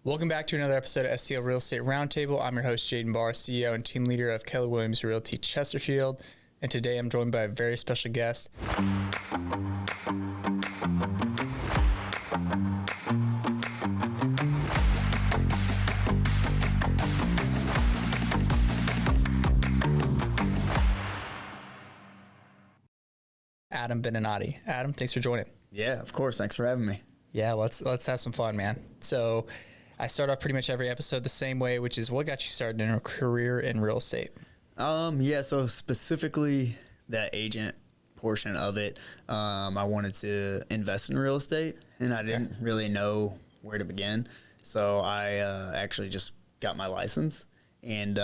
Welcome back to another episode of STL Real Estate Roundtable. I'm your host, Jaden Barr, CEO and team leader of Keller Williams Realty Chesterfield. And today I'm joined by a very special guest. Adam Benenati. Adam, thanks for joining. Yeah, of course. Thanks for having me. Yeah, let's have some fun, man. So I start off pretty much every episode the same way, which is what got you started in a career in real estate? So specifically that agent portion of it, I wanted to invest in real estate, and I didn't really know where to begin. So I actually just got my license and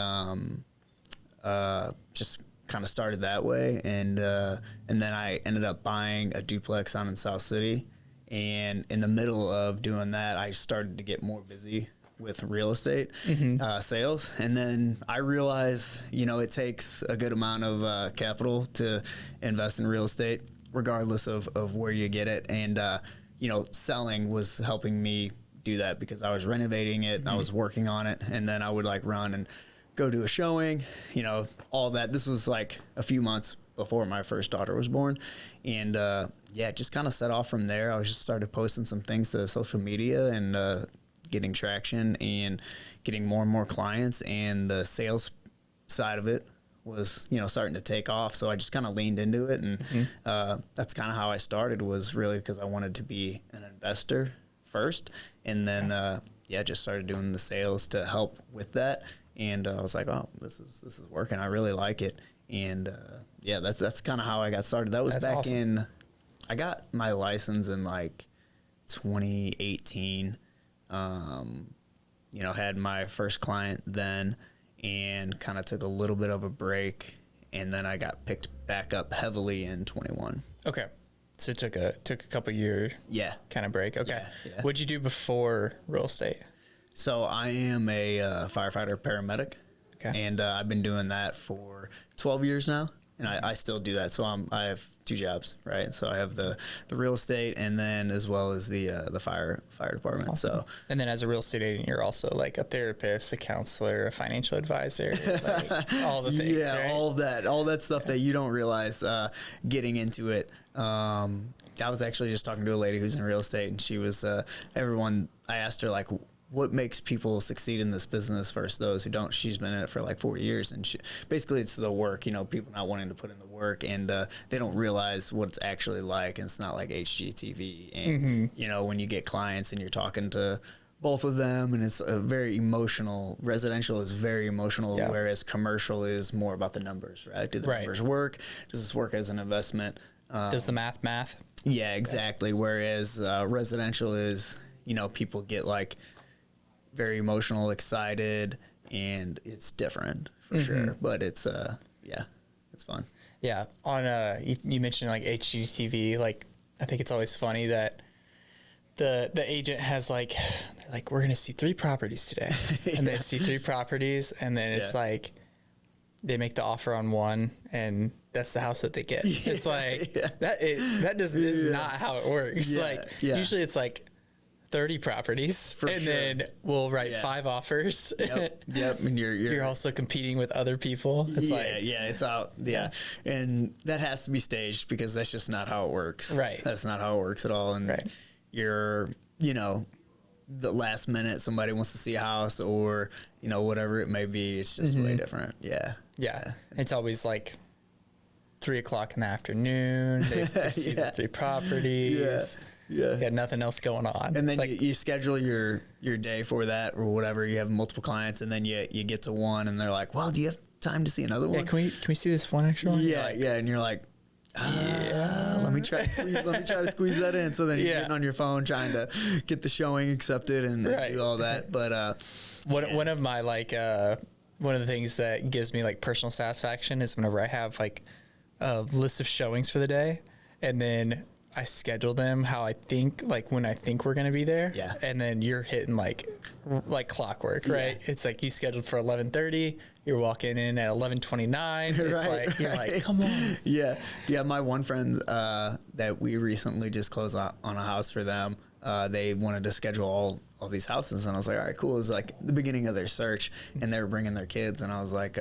just kind of started that way. And then I ended up buying a duplex down in South City. And in the middle of doing that, I started to get more busy with real estate sales. And then I realized, it takes a good amount of capital to invest in real estate, regardless of where you get it. And, selling was helping me do that because I was renovating it, and I was working on it, and then I would run and go do a showing, all that. This was a few months before my first daughter was born. And just kind of set off from there. I was just started posting some things to social media and getting traction and getting more and more clients. And the sales side of it was, starting to take off. So I just kind of leaned into it. And that's kind of how I started, was really because I wanted to be an investor first. And then, just started doing the sales to help with that. And I was like, oh, this is working. I really like it. And that's kind of how I got started. That was back awesome. I got my license in 2018. Had my first client then, and kind of took a little bit of a break, and then I got picked back up heavily in 21. Okay, so it took a couple year kind of break. Okay, yeah. What'd you do before real estate? So I am a firefighter paramedic. Okay. And I've been doing that for 12 years now, and I still do that. So I have two jobs, right? So I have the real estate, and then as well as the fire department. Awesome. So, and then as a real estate agent, you're also a therapist, a counselor, a financial advisor, all the things. Yeah, right? all that stuff that you don't realize getting into it. I was actually just talking to a lady who's in real estate, and she was I asked her what makes people succeed in this business versus those who don't. She's been in it for 4 years, and basically it's the work, people not wanting to put in the work, and they don't realize what it's actually like. And it's not like HGTV. And, when you get clients and you're talking to both of them, and it's a very emotional. Residential is very emotional, whereas commercial is more about the numbers, right? Do the numbers work? Does this work as an investment? Does the math? Yeah, exactly. Whereas residential is, people get very emotional, excited, and it's different for sure. But it's it's fun. Yeah. On you mentioned HGTV. I think it's always funny that the agent has they're we're gonna see 3 properties today, and they see 3 properties, and then it's they make the offer on one, and that's the house that they get. It's that is not how it works. Usually it's 30 properties, for and sure. Then we'll write 5 offers. Yep. And you're also competing with other people. It's it's out. Yeah. And that has to be staged, because that's just not how it works. Right. That's not how it works at all. And you're, the last minute somebody wants to see a house, or, whatever it may be. It's just way different. Yeah. It's always 3:00 in the afternoon. They see the 3 properties. You got nothing else going on. And then you schedule your day for that or whatever. You have multiple clients, and then you get to one, and they're like, well, do you have time to see another one? Can we see this one extra one? Yeah. And you're like, let me try to squeeze that in. So then you're getting on your phone trying to get the showing accepted and do all that. But one of my one of the things that gives me personal satisfaction is whenever I have a list of showings for the day, and then I schedule them how I think, when I think we're going to be there. Yeah. And then you're hitting like clockwork, right? Yeah. It's you scheduled for 11:30, you're walking in at 11:29. It's you're come on. Yeah. Yeah. My one friend that we recently just closed on a house for them, they wanted to schedule all these houses, and I was like, all right, cool. It was like the beginning of their search, and they were bringing their kids, and I was like,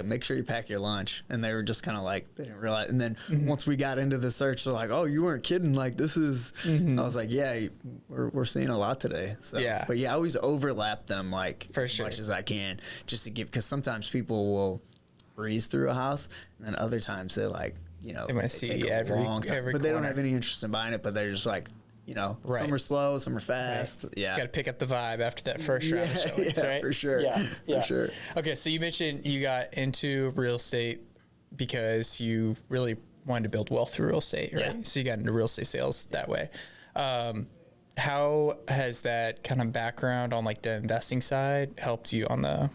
make sure you pack your lunch. And they were just kind of like, they didn't realize. And then once we got into the search, they're like, oh, you weren't kidding. Like, this is, I was like, yeah, we're seeing a lot today. So, yeah. But yeah, I always overlap them like For as sure. much as I can, just to give, because sometimes people will breeze through a house, and then other times they're like, you know, they want to see every but they don't have any interest in buying it, but they're just like, you know, some are slow, some are fast. Right. Yeah. Got to pick up the vibe after that first round of showings, right? For sure. Yeah. For sure. Okay, so you mentioned you got into real estate because you really wanted to build wealth through real estate, right? Yeah. So you got into real estate sales that way. How has that kind of background on like the investing side helped you on the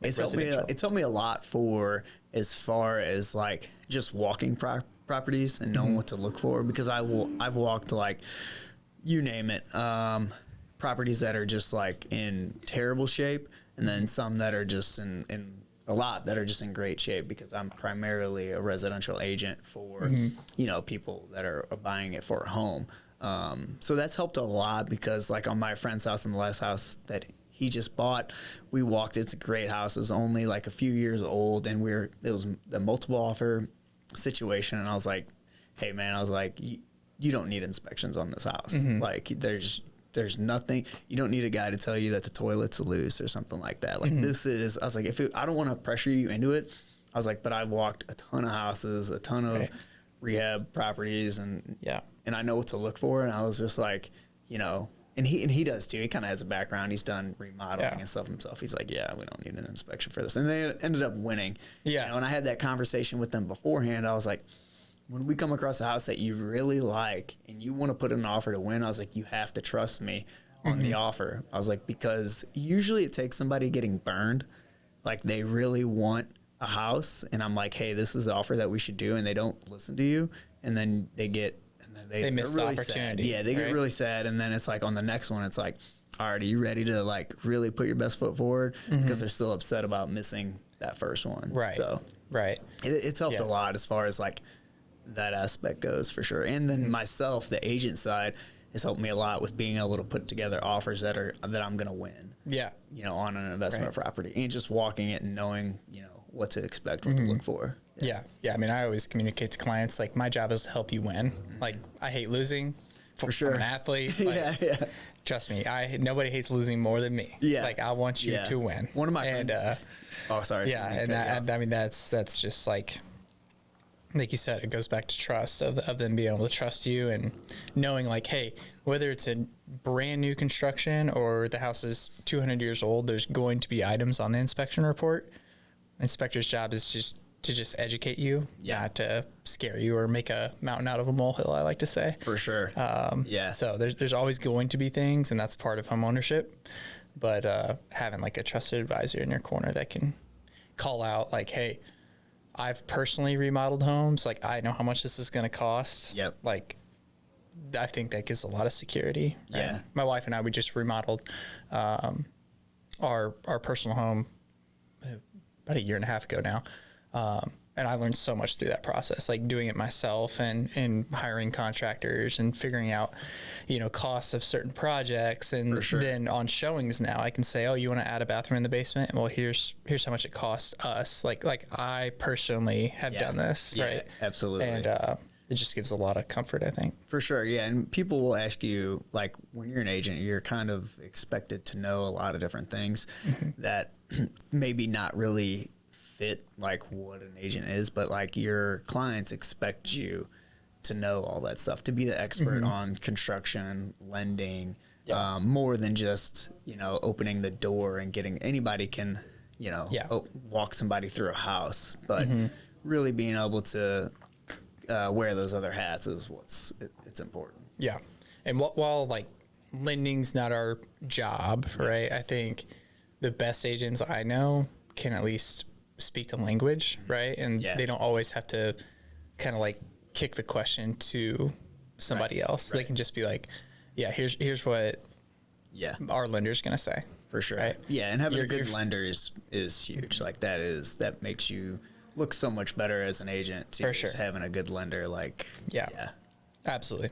It's helped me a lot for as far as like just walking properties and knowing what to look for, because I've walked like, you name it, properties that are just like in terrible shape, and then some that are just in a lot that are just in great shape, because I'm primarily a residential agent for, you know, people that are buying it for a home. So that's helped a lot, because like on my friend's house, in the last house that he just bought, we walked, it's a great house. It was only like a few years old, and it was the multiple offer situation. And I was like, hey man, I was like, you don't need inspections on this house. Like there's nothing, you don't need a guy to tell you that the toilet's loose or something like that. Like this is, I was like, I don't want to pressure you into it. I was like, but I've walked a ton of houses, a ton of rehab properties, and I know what to look for. And I was just like, you know, and he does too. He kind of has a background. He's done remodeling and stuff himself. He's like, yeah, we don't need an inspection for this. And they ended up winning. Yeah. You know, and I had that conversation with them beforehand. I was like, when we come across a house that you really like and you want to put in an offer to win, I was like, you have to trust me on the offer. I was like, because usually it takes somebody getting burned. Like they really want a house, and I'm like, hey, this is the offer that we should do, and they don't listen to you, and then they miss the opportunity. Sad. Yeah, they get really sad, and then it's like on the next one, it's like, all right, are you ready to like really put your best foot forward? Because they're still upset about missing that first one. Right. So it's helped a lot as far as like that aspect goes, for sure. And then myself, the agent side, has helped me a lot with being able to put together offers that I'm going to win. Yeah. You know, on an investment property, and just walking it and knowing, you know, what to expect, what to look for. Yeah. I mean, I always communicate to clients, like, my job is to help you win. Like, I hate losing. For sure. I'm an athlete. Like, trust me, nobody hates losing more than me. Yeah. Like, I want you to win. One of my friends. Oh, sorry. Yeah. And I mean, that's just like you said, it goes back to trust of them being able to trust you and knowing like, hey, whether it's a brand new construction or the house is 200 years old, there's going to be items on the inspection report. Inspector's job is just to educate you, not to scare you or make a mountain out of a molehill, I like to say. For sure. So there's always going to be things, and that's part of home ownership. But having like a trusted advisor in your corner that can call out like, hey, I've personally remodeled homes. Like, I know how much this is going to cost. Yep. Like, I think that gives a lot of security. Yeah. My wife and I, we just remodeled our personal home about a year and a half ago now. And I learned so much through that process, like doing it myself and hiring contractors and figuring out, you know, costs of certain projects. And then on showings now I can say, oh, you want to add a bathroom in the basement? Well, here's how much it costs us. Like I personally have done this. Right. Absolutely. And, it just gives a lot of comfort, I think. For sure. Yeah. And people will ask you, like, when you're an agent, you're kind of expected to know a lot of different things that maybe not really fit like what an agent is, but like your clients expect you to know all that stuff, to be the expert on construction, lending, more than just, you know, opening the door and getting, anybody can, you know, walk somebody through a house, but really being able to wear those other hats is it's important. Yeah. And while like lending's not our job, right? I think the best agents I know can at least speak the language, right? And they don't always have to kind of like kick the question to somebody else. They can just be like, yeah, here's what our lender's going to say. For sure. Right? Yeah. And having a good lender is huge. Like that makes you look so much better as an agent too. For sure. Just having a good lender, like, Absolutely.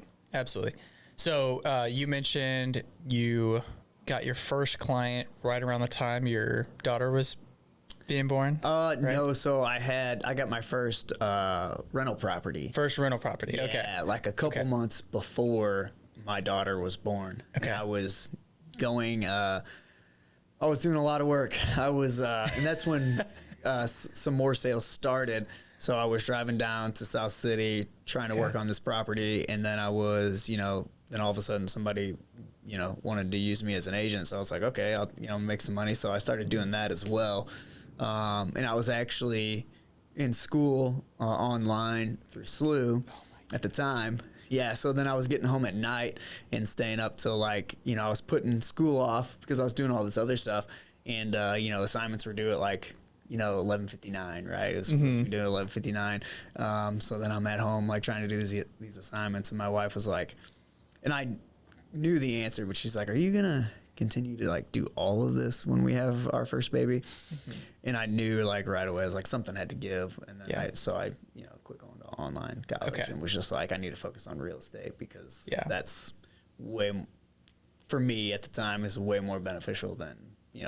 So, you mentioned you got your first client right around the time your daughter was being born? Right? No. So I got my first rental property. First rental property. Yeah, Okay. like a couple months before my daughter was born. Okay. And I was going. I was doing a lot of work. I was, and that's when some more sales started. So I was driving down to South City trying to work on this property, and then I was, then all of a sudden somebody, wanted to use me as an agent. So I was like, okay, I'll make some money. So I started doing that as well. And I was actually in school online through SLU at the time. Yeah, so then I was getting home at night and staying up till I was putting school off because I was doing all this other stuff. And, assignments were due at 11:59, right? It was supposed to be due at 11:59. So then I'm at home trying to do these assignments, and my wife was like, and I knew the answer, but she's like, "Are you gonna continue to do all of this when we have our first baby?" And I knew right away, I was like, something had to give, and then I quit going to online college and was just like, I need to focus on real estate because that's for me at the time is way more beneficial than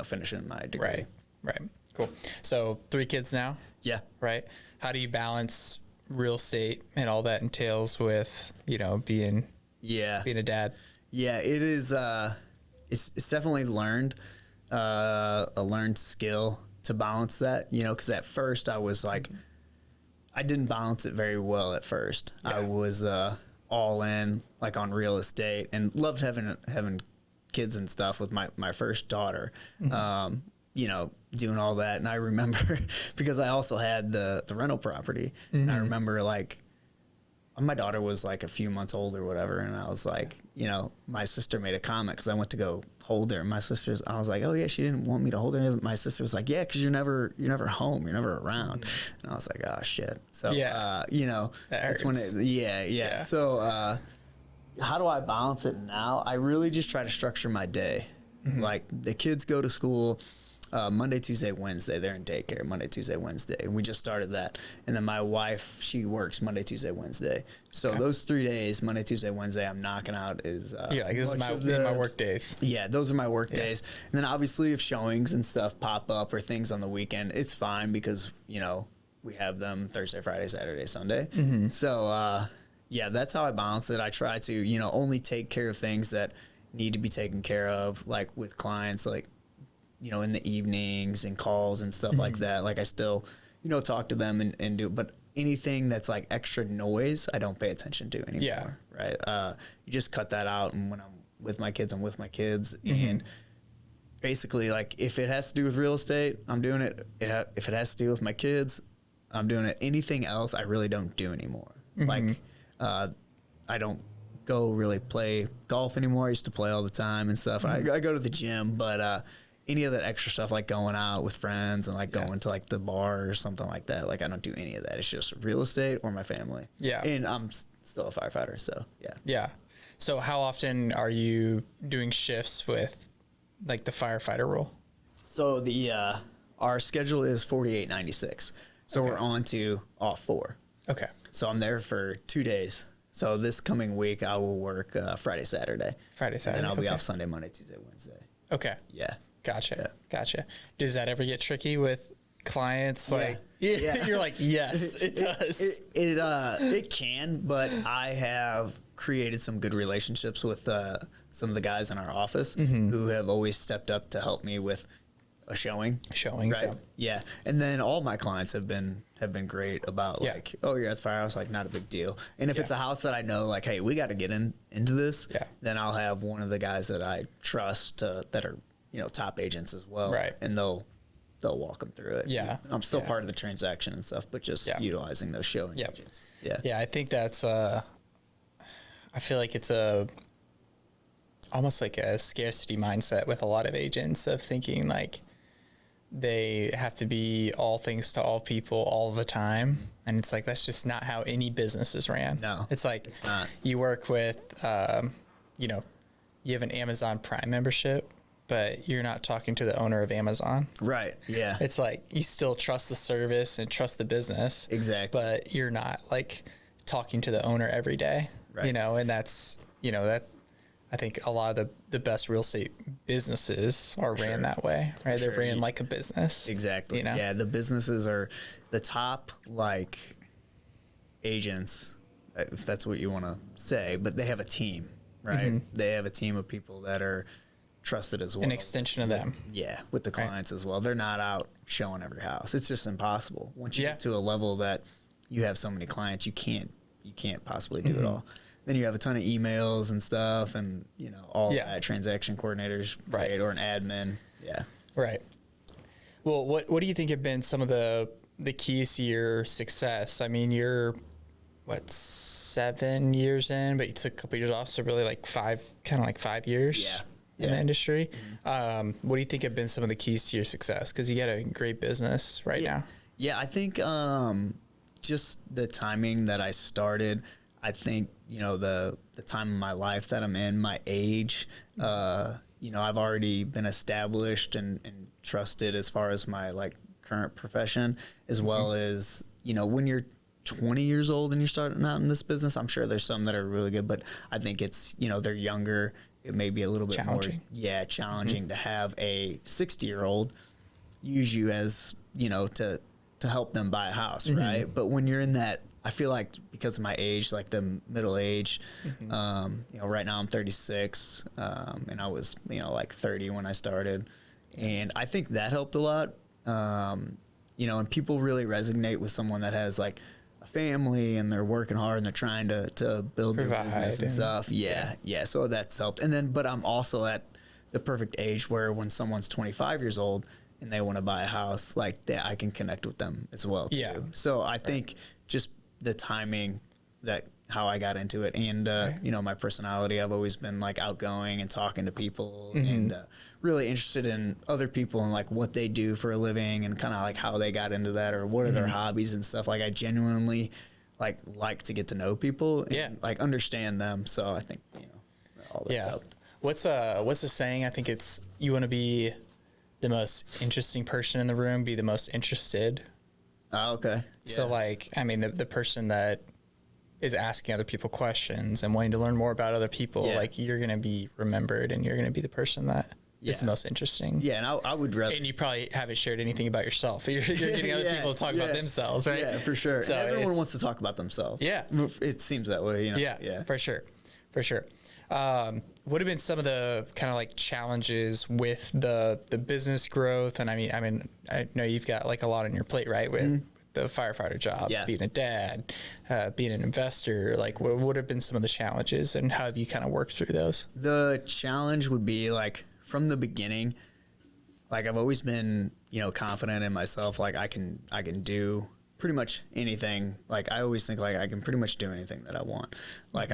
finishing my degree. Right. Cool. So 3 kids now? Yeah. Right. How do you balance real estate and all that entails with, being a dad? Yeah, it is. It's definitely a learned skill to balance that, because at first I was I didn't balance it very well at first. Yeah. I was all in on real estate and loved having kids and stuff with my first daughter. Doing all that. And I remember because I also had the rental property. And I remember my daughter was a few months old or whatever. And I was my sister made a comment because I went to go hold her. I was like, oh yeah, she didn't want me to hold her. My sister was like, yeah, because you're never home. You're never around. And I was like, oh shit. So, that's when yeah. So, how do I balance it now? I really just try to structure my day. The kids go to school Monday, Tuesday, Wednesday. They're in daycare Monday, Tuesday, Wednesday. And we just started that. And then my wife, she works Monday, Tuesday, Wednesday. So those 3 days, Monday, Tuesday, Wednesday, I'm knocking out is this is my work days. Yeah, those are my work days. And then obviously if showings and stuff pop up or things on the weekend, it's fine because, we have them Thursday, Friday, Saturday, Sunday. So, that's how I balance it. I try to, only take care of things that need to be taken care of, with clients, in the evenings and calls and stuff like that. I still, talk to them and do, but anything that's extra noise, I don't pay attention to anymore. Yeah. Right. You just cut that out. And when I'm with my kids, I'm with my kids. And basically if it has to do with real estate, I'm doing it. If it has to do with my kids, I'm doing it. Anything else, I really don't do anymore. I don't go really play golf anymore. I used to play all the time and stuff. I go to the gym, but, any of that extra stuff going out with friends and going to the bar or something like that, I don't do any of that. It's just real estate or my family. Yeah. And I'm still a firefighter, so yeah. Yeah. So how often are you doing shifts with the firefighter role? So our schedule is 48-96. So we're on to off 4. Okay. So I'm there for 2 days. So this coming week I will work Friday, Saturday. Friday, Saturday. And then I'll be off Sunday, Monday, Tuesday, Wednesday. Okay. Yeah. Gotcha. Does that ever get tricky with clients? You're like, yes, it does. It can, but I have created some good relationships with some of the guys in our office who have always stepped up to help me with a showing. Right? Yeah. And then all my clients have been great about oh, you're at the firehouse, not a big deal. And if it's a house that I know hey, we got to get into this, then I'll have one of the guys that I trust that are top agents as well. Right. And they'll walk them through it. Yeah. I'm still part of the transaction and stuff, but just utilizing those showing agents. Yeah. Yeah. I think that's, I feel like it's almost a scarcity mindset with a lot of agents of thinking they have to be all things to all people all the time. And it's that's just not how any business is ran. No, it's it's not. You work with, you have an Amazon Prime membership, but you're not talking to the owner of Amazon. Right. Yeah. It's you still trust the service and trust the business. Exactly. But you're not talking to the owner every day, right. And that's, that I think a lot of the best real estate businesses are ran that way, right? They're ran like a business. Exactly. You know? Yeah, the businesses are the top like agents, if that's what you want to say, but they have a team, right? Mm-hmm. They have a team of people that are trusted as well. An extension of them. Yeah, with the clients as well. They're not out showing every house. It's just impossible. Once you Yeah. get to a level that you have so many clients, you can't possibly do it all. Then you have a ton of emails and stuff, and you know all that transaction coordinators, right, or an admin. Yeah, right. Well, what do you think have been some of the keys to your success? I mean, you're what, 7 years in, but you took a couple years off, so really like 5 years in the industry. What do you think have been some of the keys to your success? Because you got a great business now. Yeah, I think just the timing that I started. I think, you know, the time of my life that I'm in, my age, you know, I've already been established and trusted as far as my like current profession, as well as, you know, when you're 20 years old and you're starting out in this business, I'm sure there's some that are really good, but I think it's, you know, they're younger. It may be a little bit challenging. Challenging to have a 60-year-old use you as, you know, to help them buy a house, right? But when you're in that, I feel like because of my age, like the middle age, you know, right now I'm 36, and I was, you know, like 30 when I started, and I think that helped a lot. You know, and people really resonate with someone that has like a family and they're working hard and they're trying to build their business and stuff. Yeah. So that's helped. And then, but I'm also at the perfect age where when someone's 25 years old and they want to buy a house, like that, I can connect with them as well too. Yeah. So I think just the timing, that how I got into it, and you know, my personality, I've always been like outgoing and talking to people and really interested in other people and like what they do for a living and kind of like how they got into that or what are their hobbies and stuff. Like I genuinely like to get to know people and like understand them. So I think, you know, all that's helped. What's the saying? I think it's, you want to be the most interesting person in the room, be the most interested. Oh, okay. So like, I mean, the person that is asking other people questions and wanting to learn more about other people, like you're going to be remembered and you're going to be the person that is the most interesting. Yeah. And I would rather. And you probably haven't shared anything about yourself. You're getting other people to talk about themselves, right? Yeah, for sure. So everyone wants to talk about themselves. Yeah. It seems that way, you know? Yeah. For sure. What have been some of the kind of like challenges with the business growth? And I mean, I know you've got like a lot on your plate, right? With the firefighter job, being a dad, being an investor, like what have been some of the challenges and how have you kind of worked through those? The challenge would be like from the beginning, like I've always been, you know, confident in myself. Like I can do pretty much anything. Like I always think like I can pretty much do anything that I want. Like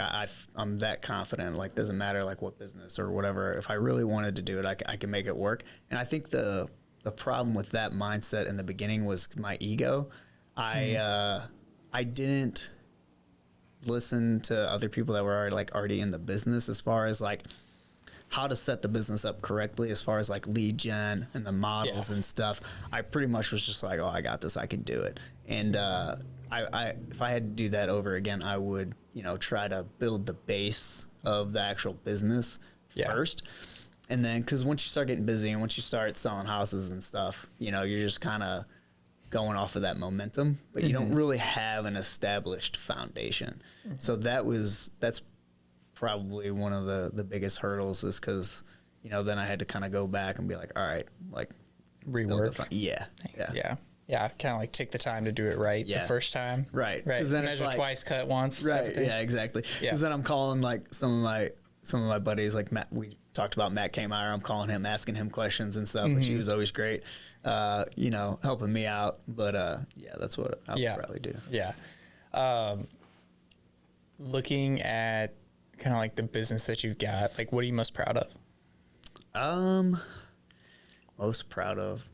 I'm that confident, like doesn't matter like what business or whatever. If I really wanted to do it, I can make it work. And I think the problem with that mindset in the beginning was my ego. I didn't listen to other people that were already in the business as far as like how to set the business up correctly, as far as like lead gen and the models and stuff. I pretty much was just like, oh, I got this, I can do it. And I if I had to do that over again, I would, you know, try to build the base of the actual business first. And then, because once you start getting busy and once you start selling houses and stuff, you know, you're just kind of going off of that momentum, but you don't really have an established foundation. So that's probably one of the biggest hurdles, is because, you know, then I had to kind of go back and be like, all right, like rework. Kind of like take the time to do it right the first time. Right. Then measure like, twice, cut once. Right. Yeah, exactly. Because then I'm calling like some of my buddies, like Matt, we talked about Matt Kmeyer. I'm calling him, asking him questions and stuff, which he was always great, you know, helping me out. But that's what I would probably do. Yeah. Looking at kind of like the business that you've got, like what are you most proud of? Most proud of,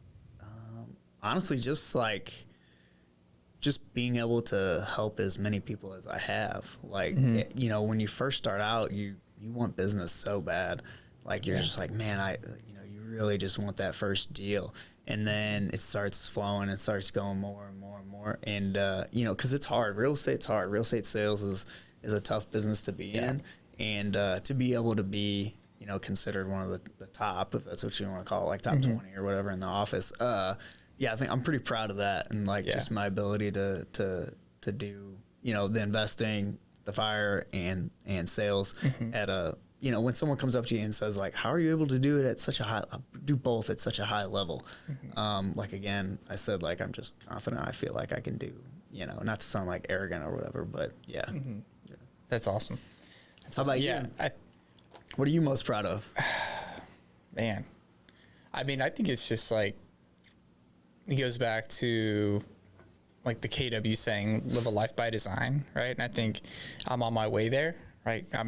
honestly, just being able to help as many people as I have. Like, you know, when you first start out, you want business so bad. Like you're just like, man, you really just want that first deal. And then it starts flowing and starts going more and more and more. And, you know, cause it's hard. Real estate's hard. Real estate sales is a tough business to be in. and to be able to be, considered one of the top, if that's what you want to call it, like top 20 or whatever in the office. Yeah, I think I'm pretty proud of that, and like just my ability to do, the investing, the fire, and sales at a, when someone comes up to you and says like, how are you able to do it at such a high, do both at such a high level? Like, again, I said, like, I'm just confident. I feel like I can do, not to sound like arrogant or whatever, but yeah. That's awesome. How about you? What are you most proud of? Man, I mean, I think it's just like, it goes back to like the KW saying, live a life by design, right? And I think I'm on my way there, right? I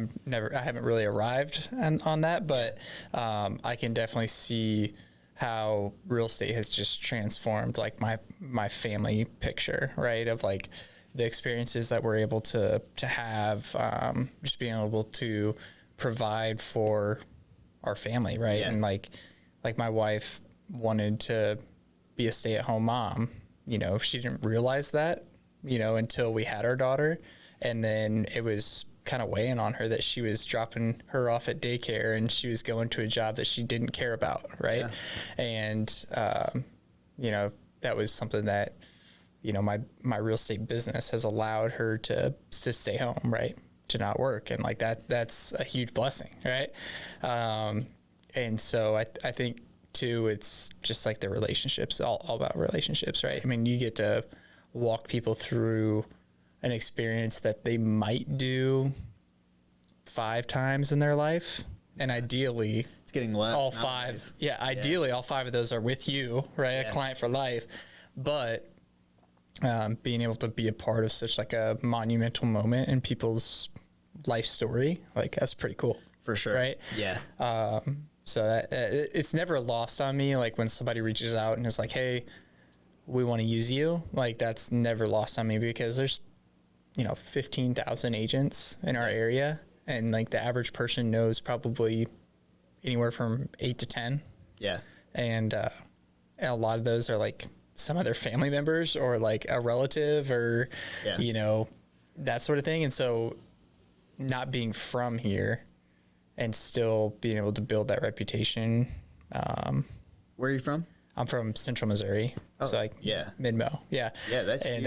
haven't really arrived on that, but I can definitely see how real estate has just transformed like my family picture, right? Of like the experiences that we're able to have, just being able to provide for our family, right? And like my wife wanted to be a stay-at-home mom. She didn't realize that, until we had our daughter, and then it was kind of weighing on her that she was dropping her off at daycare and she was going to a job that she didn't care about, right? And that was something that my real estate business has allowed her to stay home, right, to not work, and like that's a huge blessing, right? And so I think too, it's just like the relationships, all about relationships, right? I mean, you get to walk people through an experience that they might do 5 times in their life, and ideally it's getting less. All nowadays. 5, ideally all 5 of those are with you, right? A client for life, but being able to be a part of such like a monumental moment in people's life story, like that's pretty cool. For sure. Right? Yeah. So that it's never lost on me. Like when somebody reaches out and is like, hey, we want to use you. Like that's never lost on me, because there's, 15,000 agents in our area. And like the average person knows probably anywhere from 8 to 10. Yeah. And a lot of those are like some of their family members or like a relative or, that sort of thing. And so not being from here and still being able to build that reputation. Where are you from? I'm from Central Missouri. Oh, so like Mid-Mo. Yeah. Yeah, that's huge.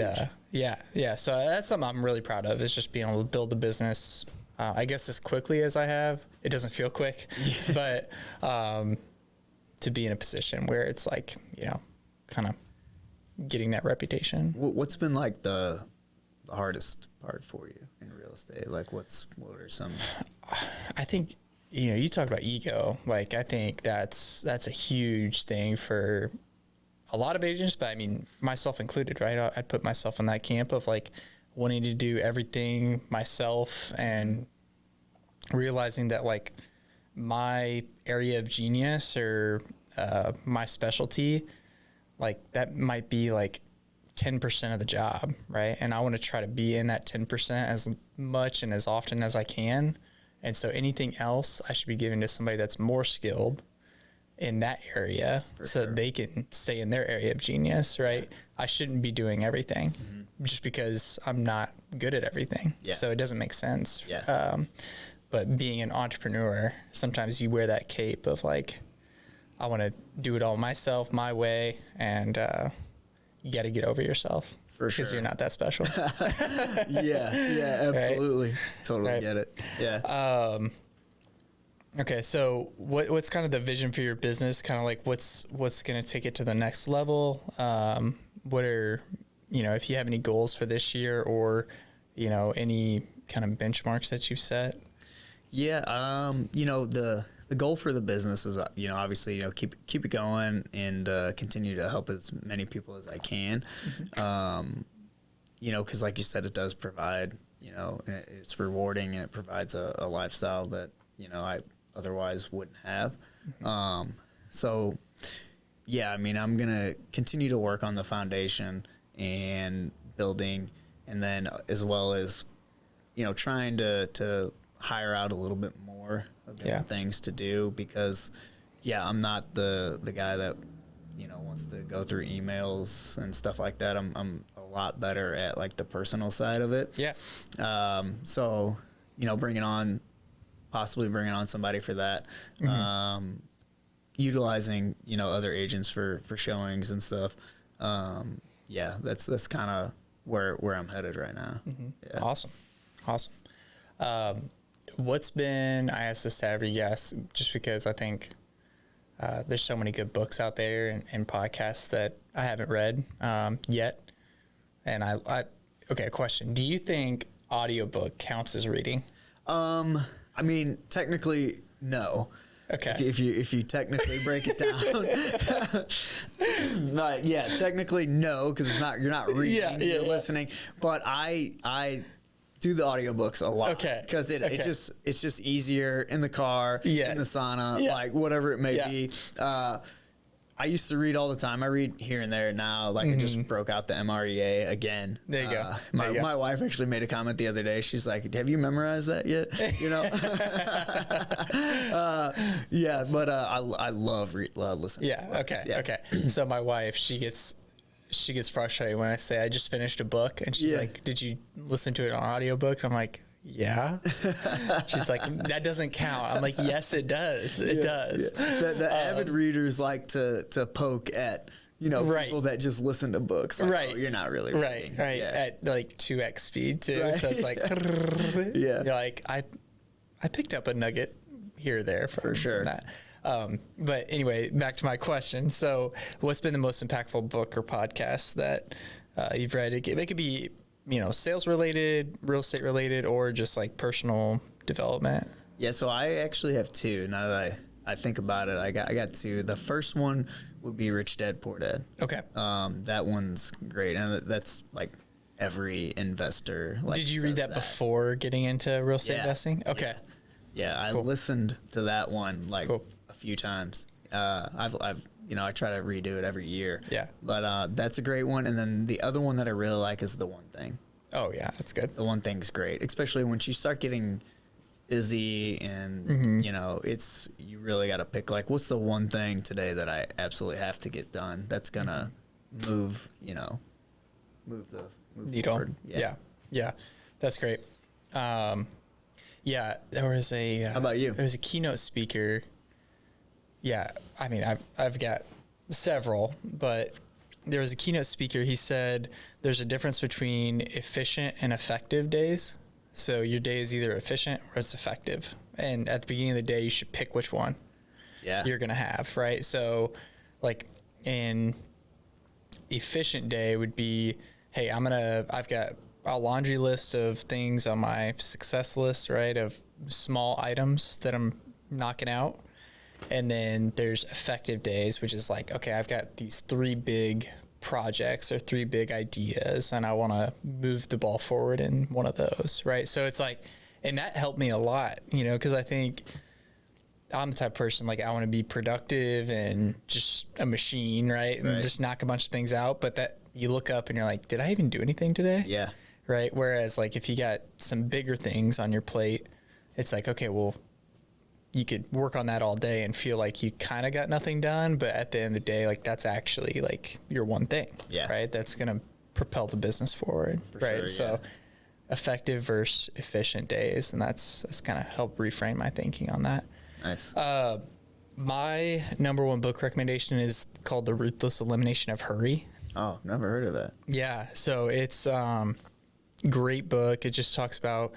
Yeah. So that's something I'm really proud of, is just being able to build a business, I guess as quickly as I have. It doesn't feel quick, but to be in a position where it's like, kind of getting that reputation. What's been like the hardest part for you in real estate? Like what are some? I think, you talk about ego. Like I think that's a huge thing for a lot of agents, but I mean, myself included, right? I'd put myself in that camp of like wanting to do everything myself and realizing that like my area of genius or my specialty, like that might be like 10% of the job, right? And I want to try to be in that 10% as much and as often as I can. And so anything else I should be giving to somebody that's more skilled in that area so they can stay in their area of genius, right? I shouldn't be doing everything just because I'm not good at everything. So it doesn't make sense. But being an entrepreneur, sometimes you wear that cape of like, I want to do it all myself, my way, and you got to get over yourself. For sure. Because you're not that special. Yeah, absolutely. Right. Totally get it. Yeah. Okay, so what's kind of the vision for your business? Kind of like what's going to take it to the next level? What are, if you have any goals for this year or, any kind of benchmarks that you've set? Yeah, the goal for the business is, obviously, keep it going and continue to help as many people as I can. Because like you said, it does provide, it's rewarding and it provides a lifestyle that, I otherwise wouldn't have. So, yeah, I mean, I'm going to continue to work on the foundation and building, and then as well as, trying to hire out a little bit more of different things to do, because I'm not the guy that wants to go through emails and stuff like that. I'm a lot better at like the personal side of it. So bringing on possibly bringing on somebody for that. Utilizing, other agents for showings and stuff. That's kind of where I'm headed right now. Yeah. Awesome. What's been, I ask this to every guest just because I think there's so many good books out there and podcasts that I haven't read yet. And okay, question. Do you think audiobook counts as reading? I mean, technically, no. Okay. If you technically break it down, but yeah, technically no, because you're not reading, you're listening. But I do the audiobooks a lot. Okay. Because it's just easier in the car, in the sauna, like whatever it may be. I used to read all the time. I read here and there now. Like I just broke out the MREA again. There you go. My wife actually made a comment the other day. She's like, "Have you memorized that yet?" But I love listening. Yeah. Okay. So my wife, she gets frustrated when I say I just finished a book, and she's like, "Did you listen to it on audiobook?" I'm like, "Yeah." She's like, "That doesn't count." I'm like, "Yes, it does. It does." Yeah. The avid readers like to poke at people that just listen to books. Like, oh, you're not really reading. Right. Yeah. At like 2x speed too. Right. So it's like, you're like, I picked up a nugget here or there from that. But anyway, back to my question. So, what's been the most impactful book or podcast that you've read? It could be sales related, real estate related, or just like personal development. Yeah, so I actually have two. Now that I think about it, I got two. The first one would be Rich Dad Poor Dad. Okay. That one's great, and that's like every investor. Did you read that before getting into real estate investing? Okay. Yeah, cool. I listened to that one a few times. I try to redo it every year. Yeah. But that's a great one. And then the other one that I really like is The One Thing. Oh, yeah, that's good. The One Thing's great, especially once you start getting busy and, you really got to pick, like, what's the one thing today that I absolutely have to get done that's going to move the needle. Forward. Yeah. That's great. There was a... How about you? There was a keynote speaker. Yeah, I mean, I've got several, but there was a keynote speaker. He said there's a difference between efficient and effective days. So your day is either efficient or it's effective. And at the beginning of the day, you should pick which one you're going to have, right? So like an efficient day would be, hey, I've got a laundry list of things on my success list, right, of small items that I'm knocking out. And then there's effective days, which is like, okay, I've got these 3 big projects or 3 big ideas, and I want to move the ball forward in one of those, right? So it's like, and that helped me a lot, because I think I'm the type of person, like, I want to be productive and just a machine, right? And just knock a bunch of things out. But that you look up and you're like, did I even do anything today? Yeah. Right. Whereas like if you got some bigger things on your plate, it's like, okay, well, you could work on that all day and feel like you kind of got nothing done. But at the end of the day, like that's actually like your one thing, right? That's going to propel the business forward. Right. Sure, so effective versus efficient days. And that's kind of helped reframe my thinking on that. Nice. My number one book recommendation is called The Ruthless Elimination of Hurry. Oh, never heard of that. Yeah. So it's great book. It just talks about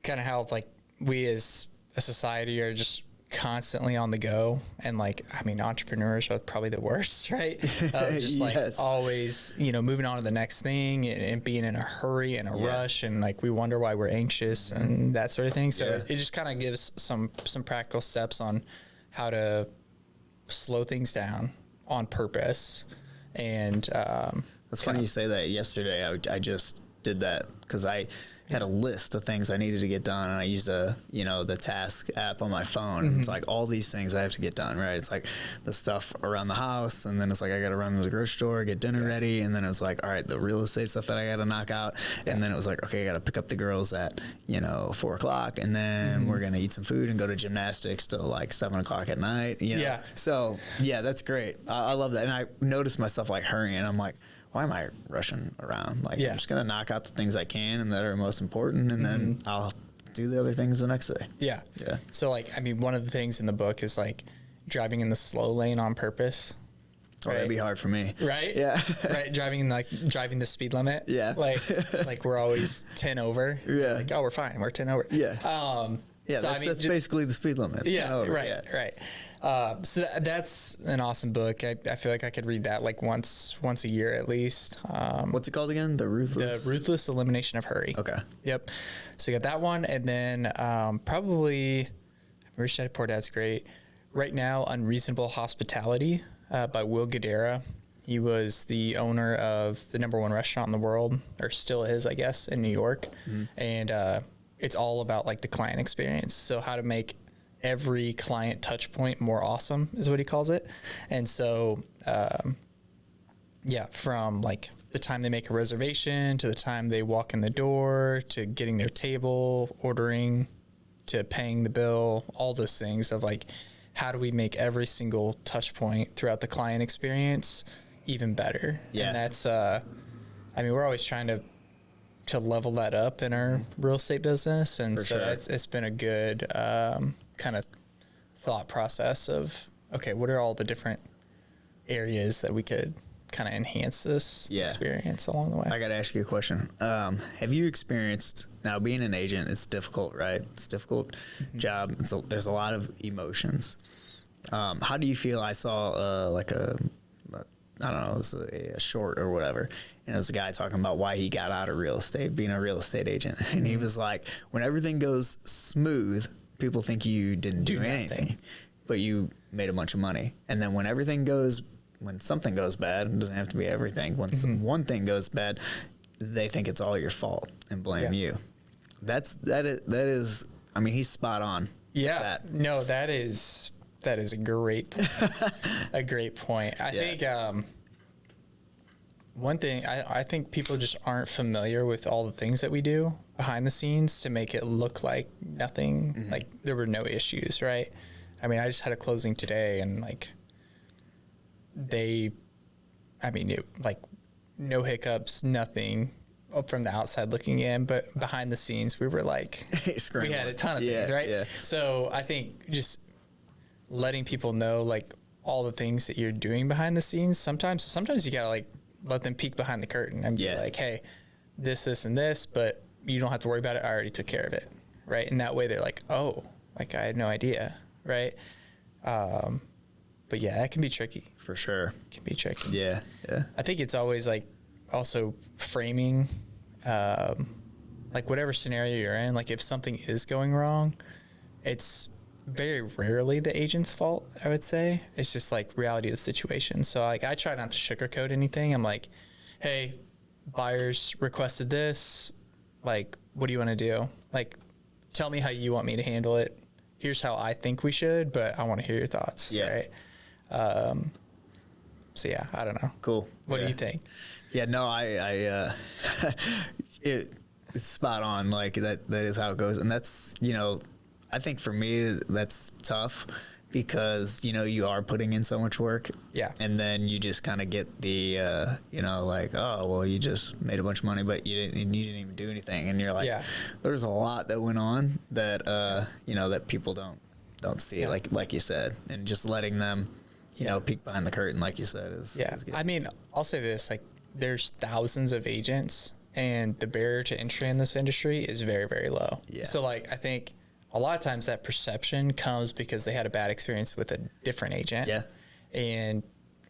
kind of how like we as a society are just constantly on the go, and like, I mean, entrepreneurs are probably the worst, right? Just like always, moving on to the next thing and being in a hurry and a rush, and like we wonder why we're anxious and that sort of thing. So it just kind of gives some practical steps on how to slow things down on purpose. And that's funny you say that. Yesterday I just did that because I had a list of things I needed to get done, and I used the task app on my phone. And it's like all these things I have to get done, right? It's like the stuff around the house, and then it's like I got to run to the grocery store, get dinner ready, and then it was like, all right, the real estate stuff that I got to knock out, and then it was like, okay, I got to pick up the girls at 4:00, and then we're gonna eat some food and go to gymnastics till like 7:00 at night. So that's great. I love that, and I noticed myself like hurrying. I'm like, why am I rushing around? Like, I'm just going to knock out the things I can and that are most important, and then I'll do the other things the next day. Yeah. Yeah. So like, I mean, one of the things in the book is like driving in the slow lane on purpose. Oh, that'd be hard for me. Right? Yeah. Right. Driving the speed limit. Yeah. Like we're always 10 over. Yeah. Like, oh, we're fine. We're 10 over. Yeah. Yeah. So that's basically the speed limit. Yeah. Over. Right. Yeah. Right. So that's an awesome book. I feel like I could read that like once a year at least. What's it called again? The Ruthless Elimination of Hurry. Okay. Yep. So you got that one, and then probably Rich Dad Poor Dad's great. Right now, Unreasonable Hospitality by Will Guidara. He was the owner of the #1 restaurant in the world, or still is, I guess, in New York. Mm-hmm. And it's all about like the client experience. So how to make every client touch point more awesome is what he calls it. And so, from like the time they make a reservation to the time they walk in the door to getting their table, ordering, to paying the bill, all those things of like, how do we make every single touch point throughout the client experience even better? Yeah. And that's, I mean, we're always trying to level that up in our real estate business. And so it's been a good kind of thought process of, okay, what are all the different areas that we could kind of enhance this experience along the way? I got to ask you a question. Have you experienced, now being an agent, it's difficult, right? It's a difficult job. There's a lot of emotions. How do you feel? I saw I don't know, it was a short or whatever. And it was a guy talking about why he got out of real estate, being a real estate agent. And he was like, when everything goes smooth, people think you didn't do anything, but you made a bunch of money. And then when something goes bad, it doesn't have to be everything. When one thing goes bad, they think it's all your fault and blame you. That is, I mean, he's spot on. Yeah. No, that is a great point. I think one thing, I think people just aren't familiar with all the things that we do behind the scenes to make it look like nothing, like there were no issues, right? I mean, I just had a closing today and like no hiccups, nothing from the outside looking in, but behind the scenes, we were like, we had a ton of things, right? Yeah. So I think just letting people know like all the things that you're doing behind the scenes, sometimes you gotta like let them peek behind the curtain and be like, hey, this, and this, but you don't have to worry about it. I already took care of it. Right. And that way they're like, oh, like I had no idea. Right. But yeah, that can be tricky. For sure. It can be tricky. Yeah. Yeah. I think it's always like also framing, like whatever scenario you're in, like if something is going wrong, it's very rarely the agent's fault, I would say. It's just like reality of the situation. So like I try not to sugarcoat anything. I'm like, hey, buyers requested this. Like, what do you want to do? Like, tell me how you want me to handle it. Here's how I think we should, but I want to hear your thoughts. Yeah. Right. So yeah, I don't know. Cool. What do you think? Yeah, no, it's spot on. Like that is how it goes. And that's, I think for me, that's tough because, you are putting in so much work. Yeah. And then you just kind of get the, like, oh, well, you just made a bunch of money, but you didn't even do anything. And you're like, there's a lot that went on that, that people don't see, like you said, and just letting them, peek behind the curtain, like you said, is good. I mean, I'll say this, like there's thousands of agents and the barrier to entry in this industry is very, very low. Yeah. So like, I think a lot of times that perception comes because they had a bad experience with a different agent. Yeah. And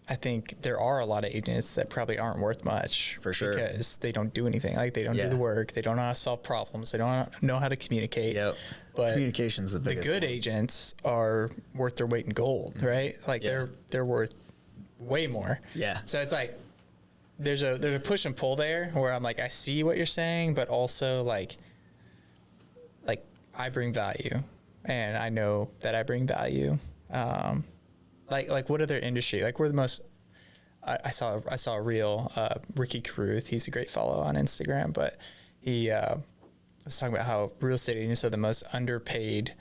I think there are a lot of agents that probably aren't worth much. For sure. Because they don't do anything. Like they don't do the work. They don't know how to solve problems. They don't know how to communicate. Yep. But communication's the biggest. The good agents are worth their weight in gold, right? Like they're worth way more. Yeah. So it's like there's a push and pull there where I'm like, I see what you're saying, but also like I bring value and I know that I bring value. Like what other industry? Like we're the most, I saw a reel, Ricky Caruth, he's a great follow on Instagram, but he was talking about how real estate agents are the most underpaid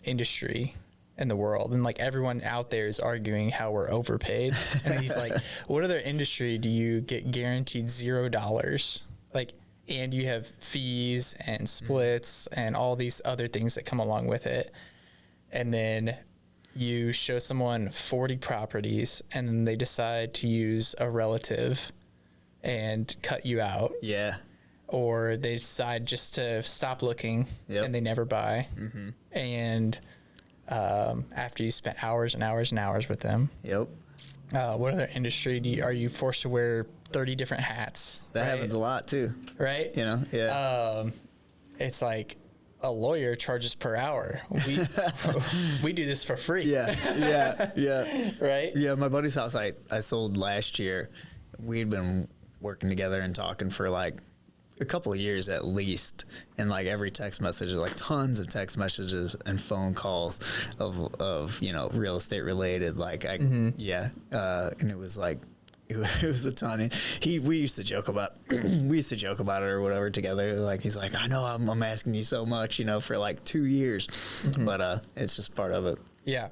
industry in the world. And like everyone out there is arguing how we're overpaid. And he's like, what other industry do you get guaranteed $0? Like and you have fees and splits and all these other things that come along with it. And then you show someone 40 properties and then they decide to use a relative and cut you out. Yeah. Or they decide just to stop looking and they never buy. And after you spent hours and hours and hours with them. Yep. What other industry are you forced to wear 30 different hats? That happens a lot too. Right? You know? Yeah. It's like a lawyer charges per hour. We do this for free. Yeah. Right? Yeah, my buddy's house I sold last year. We'd been working together and talking for like a couple of years at least, and like every text message, like tons of text messages and phone calls of you know, real estate related, like and it was like it was a ton. And we used to joke about it or whatever together. Like he's like, I know I'm asking you so much, you know, for like 2 years, but it's just part of it. Yeah.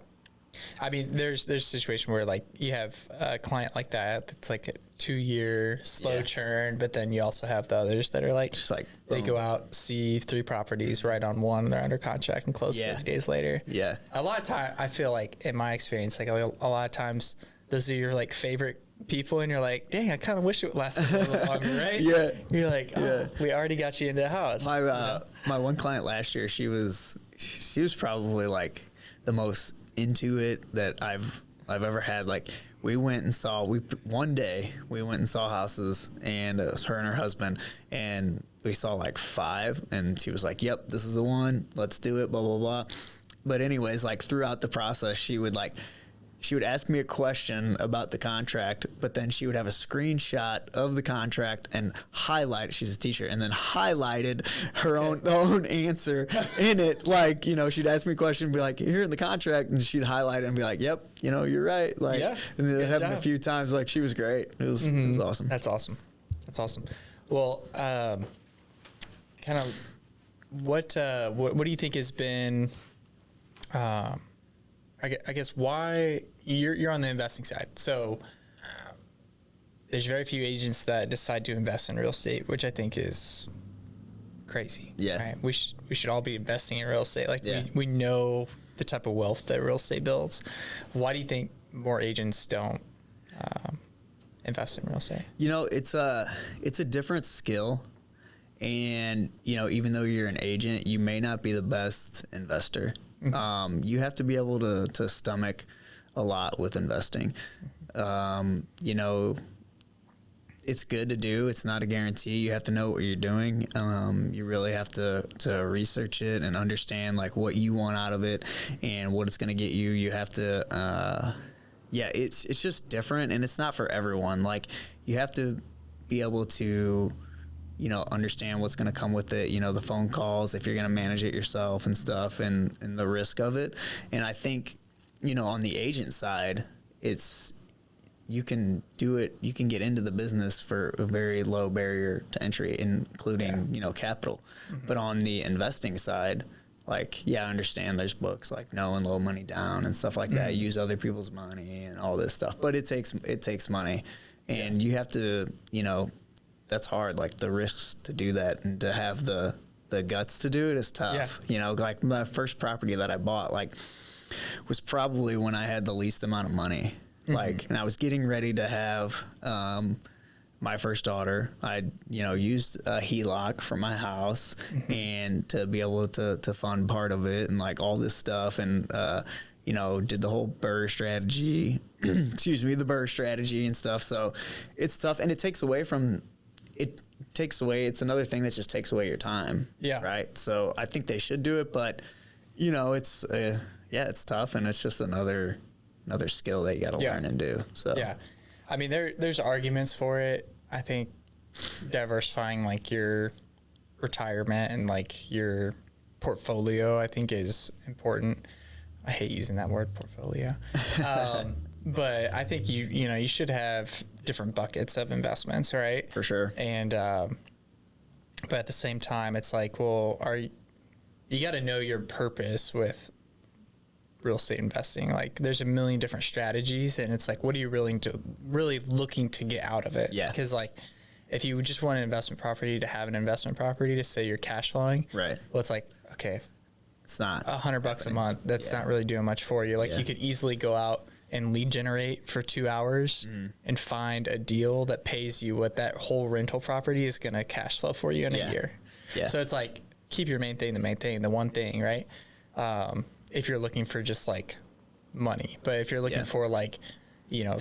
I mean, there's a situation where like you have a client like that that's like a 2-year slow churn, but then you also have the others that are like, just like they go out, see 3 properties, right on one, they're under contract and close 30 days later. Yeah. A lot of time, I feel like in my experience, like a lot of times those are your like favorite people and you're like, dang, I kind of wish it lasted a little longer, right? Yeah. You're like, we already got you into the house. My one client last year, she was probably like the most into it that I've ever had. Like we went and saw houses, and it was her and her husband, and we saw like 5, and she was like, yep, this is the one, let's do it, blah blah blah. But anyways, like throughout the process, she would ask me a question about the contract, but then she would have a screenshot of the contract and highlight it. She's a teacher, and then highlighted her own answer in it. Like, you know, she'd ask me a question and be like, here in the contract, and she'd highlight it and be like, yep, you know, you're right. Like, and it happened a few times. Like, she was great. It was awesome. That's awesome. Well, kind of what do you think has been, I guess why you're on the investing side. So there's very few agents that decide to invest in real estate, which I think is crazy. Yeah. Right? We should all be investing in real estate. Like we know the type of wealth that real estate builds. Why do you think more agents don't invest in real estate? You know, it's a different skill. And, you know, even though you're an agent, you may not be the best investor. You have to be able to stomach a lot with investing. You know, it's good to do. It's not a guarantee. You have to know what you're doing. You really have to research it and understand like what you want out of it and what it's going to get you. You have to, it's just different, and it's not for everyone. Like you have to be able to, you know, understand what's going to come with it, you know, the phone calls, if you're going to manage it yourself and stuff, and the risk of it. And I think, you know, on the agent side, you can do it, you can get into the business for a very low barrier to entry, including, you know, capital. But on the investing side, like, I understand there's books like no and low money down and stuff like that, use other people's money and all this stuff, but it takes money, and you have to, you know, that's hard. Like the risks to do that and to have the guts to do it is tough. You know, like my first property that I bought, like, was probably when I had the least amount of money. Like, and I was getting ready to have my first daughter. I, you know, used a HELOC from my house and to be able to fund part of it and like all this stuff, and you know, did the whole BRRRR strategy, the BRRRR strategy and stuff. So it's tough, and it takes away, it's another thing that just takes away your time. Yeah. Right. So I think they should do it, but you know, it's tough, and it's just another skill that you got to learn and do. So, I mean, there's arguments for it. I think diversifying like your retirement and like your portfolio, I think is important. I hate using that word, portfolio. But I think you should have different buckets of investments, right? For sure. And but at the same time, it's like, well, you got to know your purpose with real estate investing. Like, there's a million different strategies, and it's like, what are you really looking to get out of it? Yeah. Because like, if you just want an investment property to have an investment property to say you're cash flowing, Right. well, it's like, okay, It's not $100 a month. That's Yeah. not really doing much for you. Like Yeah. you could easily go out and lead generate for 2 hours and find a deal that pays you what that whole rental property is going to cash flow for you in Yeah. a year. Yeah. So it's like, keep your main thing, the one thing, right? If you're looking for just like money, but if you're looking Yeah. for like,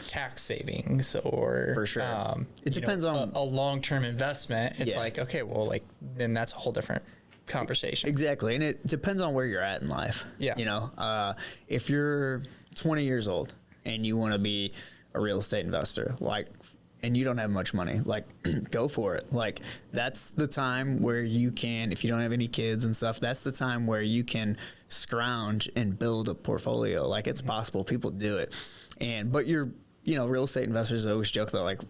tax savings or For sure. It depends on a long-term investment. It's Yeah. like, okay, well, like then that's a whole different conversation. Exactly. And it depends on where you're at in life. Yeah. If you're 20 years old and you want to be a real estate investor, and you don't have much money, go for it. That's the time where you can, if you don't have any kids and stuff, that's the time where you can scrounge and build a portfolio. It's possible. People do it. But real estate investors always joke that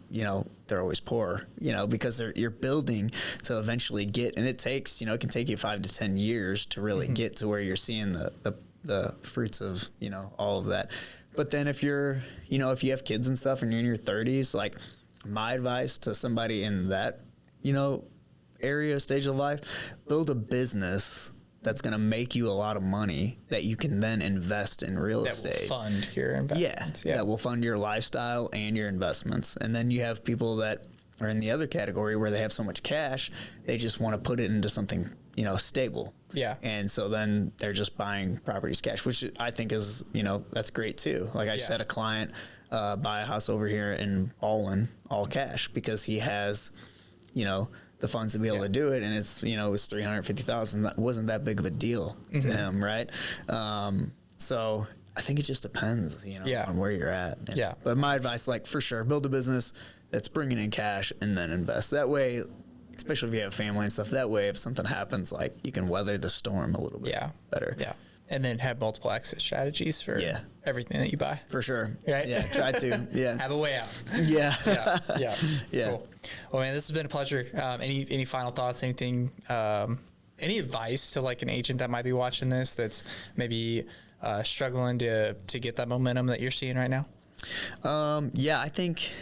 they're always poor, because you're building to eventually get, and it takes, it can take you 5 to 10 years to really get to where you're seeing the fruits of, all of that. But then if you're, if you have kids and stuff and you're in your 30s, my advice to somebody in that, stage of life, build a business that's going to make you a lot of money that you can then invest in real estate. That will fund your investments. Yeah, that will fund your lifestyle and your investments. And then you have people that are in the other category where they have so much cash, they just want to put it into something, stable. Yeah. And so then they're just buying properties cash, which I think is, that's great too. I just had a client buy a house over here in Baldwin, all cash, because he has, the funds to be able to do it, and it's it was $350,000. That wasn't that big of a deal to him, right? So I think it just depends, on where you're at. But my advice, for sure, build a business that's bringing in cash and then invest. That way, especially if you have family and stuff, that way if something happens, you can weather the storm a little bit better. Yeah. And then have multiple exit strategies for everything that you buy. For sure. Right? Yeah, try to. Yeah. Have a way out. Yeah. Yeah. Yeah. Cool. Well, man, this has been a pleasure. Any final thoughts, anything, any advice to an agent that might be watching this that's maybe struggling to get that momentum that you're seeing right now? I think,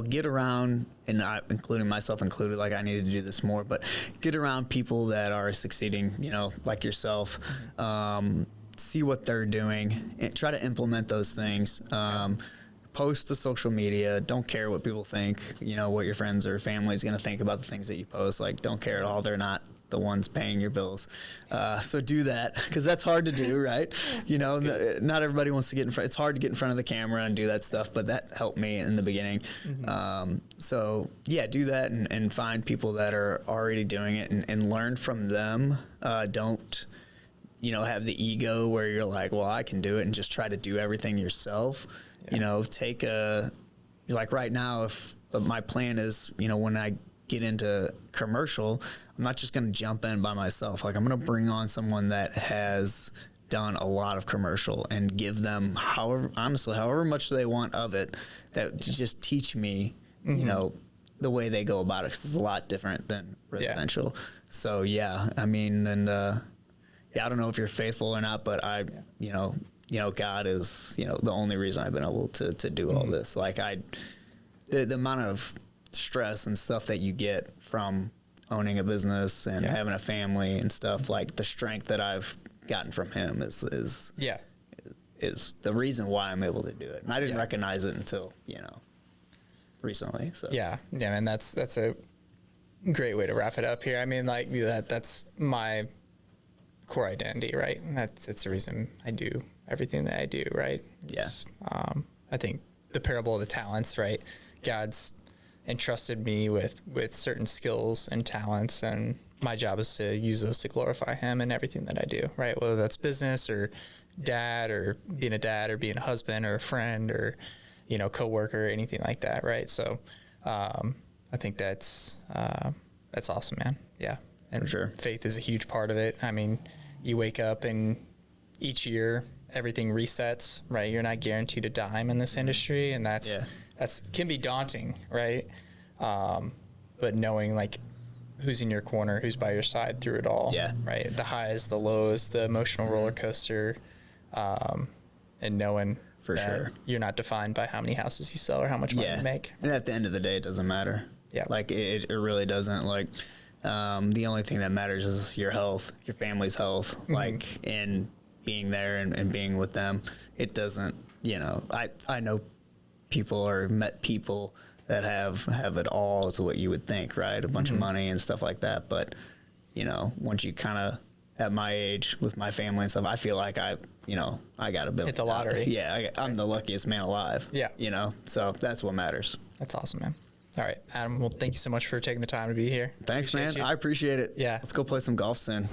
get around, and including myself included, I needed to do this more, but get around people that are succeeding, like yourself, see what they're doing and try to implement those things. Post to social media. Don't care what people think, what your friends or family is going to think about the things that you post. Don't care at all. They're not the ones paying your bills. So do that, because that's hard to do, right? Not everybody wants to get in front. It's hard to get in front of the camera and do that stuff, but that helped me in the beginning. So yeah, do that and find people that are already doing it and learn from them. Don't, have the ego where you're well, I can do it, and just try to do everything yourself. Take right now, if my plan is, when I get into commercial, I'm not just going to jump in by myself. I'm going to bring on someone that has done a lot of commercial and give them however much they want of it, that to just teach me, the way they go about it, 'cause it's a lot different than residential. So I mean, and I don't know if you're faithful or not, but God is, the only reason I've been able to do all this. The amount of stress and stuff that you get from owning a business and having a family and stuff, the strength that I've gotten from him is the reason why I'm able to do it. And I didn't recognize it until, recently. So and that's a great way to wrap it up here. I mean, that's my core identity, right? And that's the reason I do everything that I do, right? I think the parable of the talents, right? God's entrusted me with certain skills and talents, and my job is to use those to glorify him in everything that I do, right? Whether that's business or dad or being a husband or a friend or, coworker or anything like that, right? So I think that's awesome, man. Yeah. And for sure. Faith is a huge part of it. I mean, you wake up and each year everything resets, right? You're not guaranteed a dime in this industry, and that's can be daunting, right? But knowing who's in your corner, who's by your side through it all, right? The highs, the lows, the emotional roller coaster, and knowing for sure. You're not defined by how many houses you sell or how much money you make. And at the end of the day, it doesn't matter. Yeah. Like it really doesn't. Like the only thing that matters is your health, your family's health, like in being there and being with them. It doesn't, I know people or met people that have it all is what you would think, right? A bunch of money and stuff like that. But, once you kind of at my age with my family and stuff, I feel like I got a bill. Hit the lottery. Yeah. I'm the luckiest man alive. Yeah. So that's what matters. That's awesome, man. All right, Adam. Well, thank you so much for taking the time to be here. Thanks, man. I appreciate it. Yeah. Let's go play some golf soon.